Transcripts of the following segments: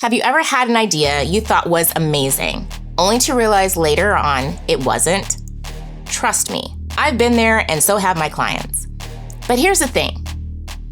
Have you ever had an idea you thought was amazing, only to realize later on it wasn't? Trust me, I've been there and so have my clients. But here's the thing.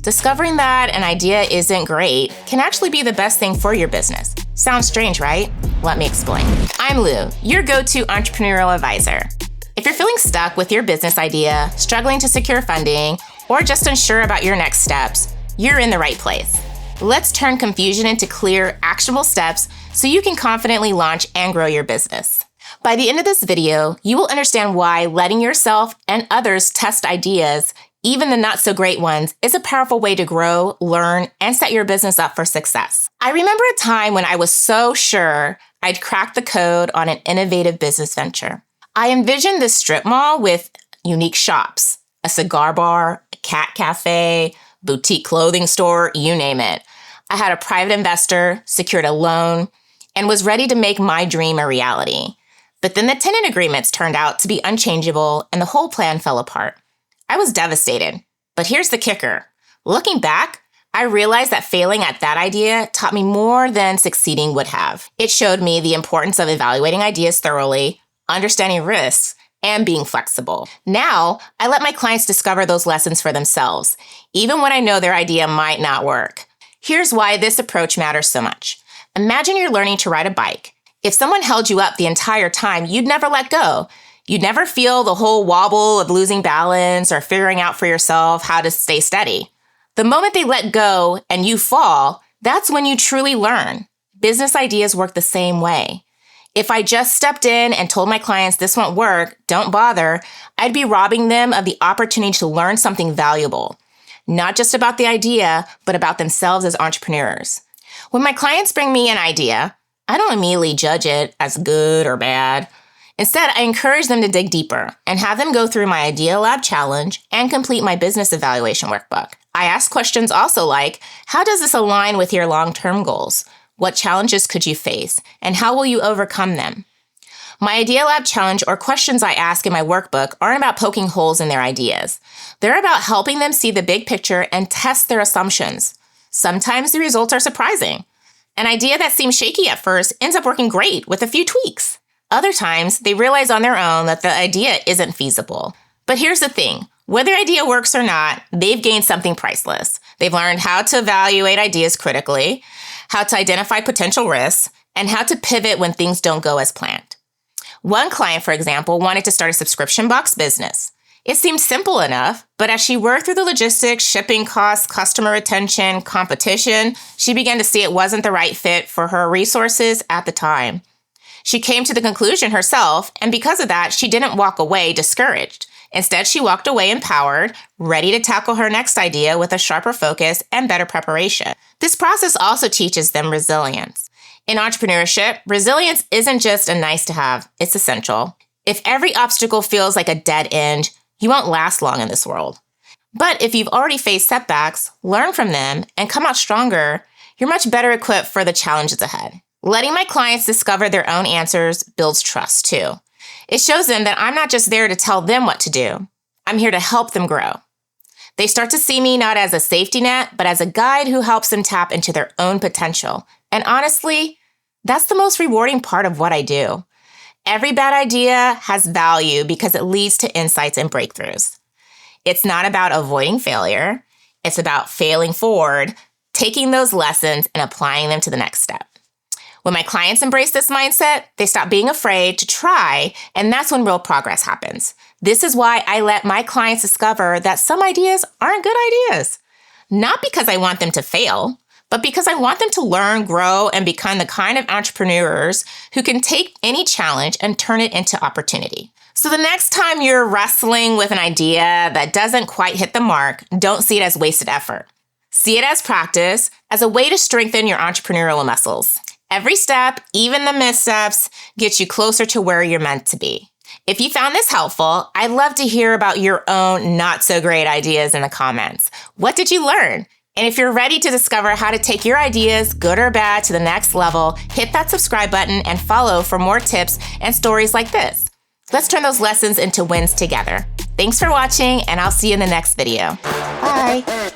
Discovering that an idea isn't great can actually be the best thing for your business. Sounds strange, right? Let me explain. I'm Lou, your go-to entrepreneurial advisor. If you're feeling stuck with your business idea, struggling to secure funding, or just unsure about your next steps, you're in the right place. Let's turn confusion into clear, actionable steps so you can confidently launch and grow your business. By the end of this video, you will understand why letting yourself and others test ideas, even the not-so-great ones, is a powerful way to grow, learn, and set your business up for success. I remember a time when I was so sure I'd cracked the code on an innovative business venture. I envisioned this strip mall with unique shops, a cigar bar, a cat cafe, boutique clothing store, you name it. I had a private investor, secured a loan, and was ready to make my dream a reality. But then the tenant agreements turned out to be unchangeable and the whole plan fell apart. I was devastated. But here's the kicker. Looking back, I realized that failing at that idea taught me more than succeeding would have. It showed me the importance of evaluating ideas thoroughly, understanding risks, and being flexible. Now, I let my clients discover those lessons for themselves, even when I know their idea might not work. Here's why this approach matters so much. Imagine you're learning to ride a bike. If someone held you up the entire time, you'd never let go. You'd never feel the whole wobble of losing balance or figuring out for yourself how to stay steady. The moment they let go and you fall, that's when you truly learn. Business ideas work the same way. If I just stepped in and told my clients this won't work, don't bother, I'd be robbing them of the opportunity to learn something valuable. Not just about the idea, but about themselves as entrepreneurs. When my clients bring me an idea, I don't immediately judge it as good or bad. Instead, I encourage them to dig deeper and have them go through my Idea Lab challenge and complete my business evaluation workbook. I ask questions also like, how does this align with your long-term goals? What challenges could you face, and how will you overcome them? My Idea Lab challenge or questions I ask in my workbook aren't about poking holes in their ideas. They're about helping them see the big picture and test their assumptions. Sometimes the results are surprising. An idea that seems shaky at first ends up working great with a few tweaks. Other times, they realize on their own that the idea isn't feasible. But here's the thing. Whether the idea works or not, they've gained something priceless. They've learned how to evaluate ideas critically, how to identify potential risks, and how to pivot when things don't go as planned. One client, for example, wanted to start a subscription box business. It seemed simple enough, but as she worked through the logistics, shipping costs, customer retention, competition, she began to see it wasn't the right fit for her resources at the time. She came to the conclusion herself, and because of that, she didn't walk away discouraged. Instead, she walked away empowered, ready to tackle her next idea with a sharper focus and better preparation. This process also teaches them resilience. In entrepreneurship, resilience isn't just a nice to have, it's essential. If every obstacle feels like a dead end, you won't last long in this world. But if you've already faced setbacks, learn from them, and come out stronger, you're much better equipped for the challenges ahead. Letting my clients discover their own answers builds trust too. It shows them that I'm not just there to tell them what to do. I'm here to help them grow. They start to see me not as a safety net, but as a guide who helps them tap into their own potential. And honestly, that's the most rewarding part of what I do. Every bad idea has value because it leads to insights and breakthroughs. It's not about avoiding failure. It's about failing forward, taking those lessons and applying them to the next step. When my clients embrace this mindset, they stop being afraid to try, and that's when real progress happens. This is why I let my clients discover that some ideas aren't good ideas. Not because I want them to fail, but because I want them to learn, grow, and become the kind of entrepreneurs who can take any challenge and turn it into opportunity. So the next time you're wrestling with an idea that doesn't quite hit the mark, don't see it as wasted effort. See it as practice, as a way to strengthen your entrepreneurial muscles. Every step, even the missteps, gets you closer to where you're meant to be. If you found this helpful, I'd love to hear about your own not-so-great ideas in the comments. What did you learn? And if you're ready to discover how to take your ideas, good or bad, to the next level, hit that subscribe button and follow for more tips and stories like this. Let's turn those lessons into wins together. Thanks for watching, and I'll see you in the next video. Bye.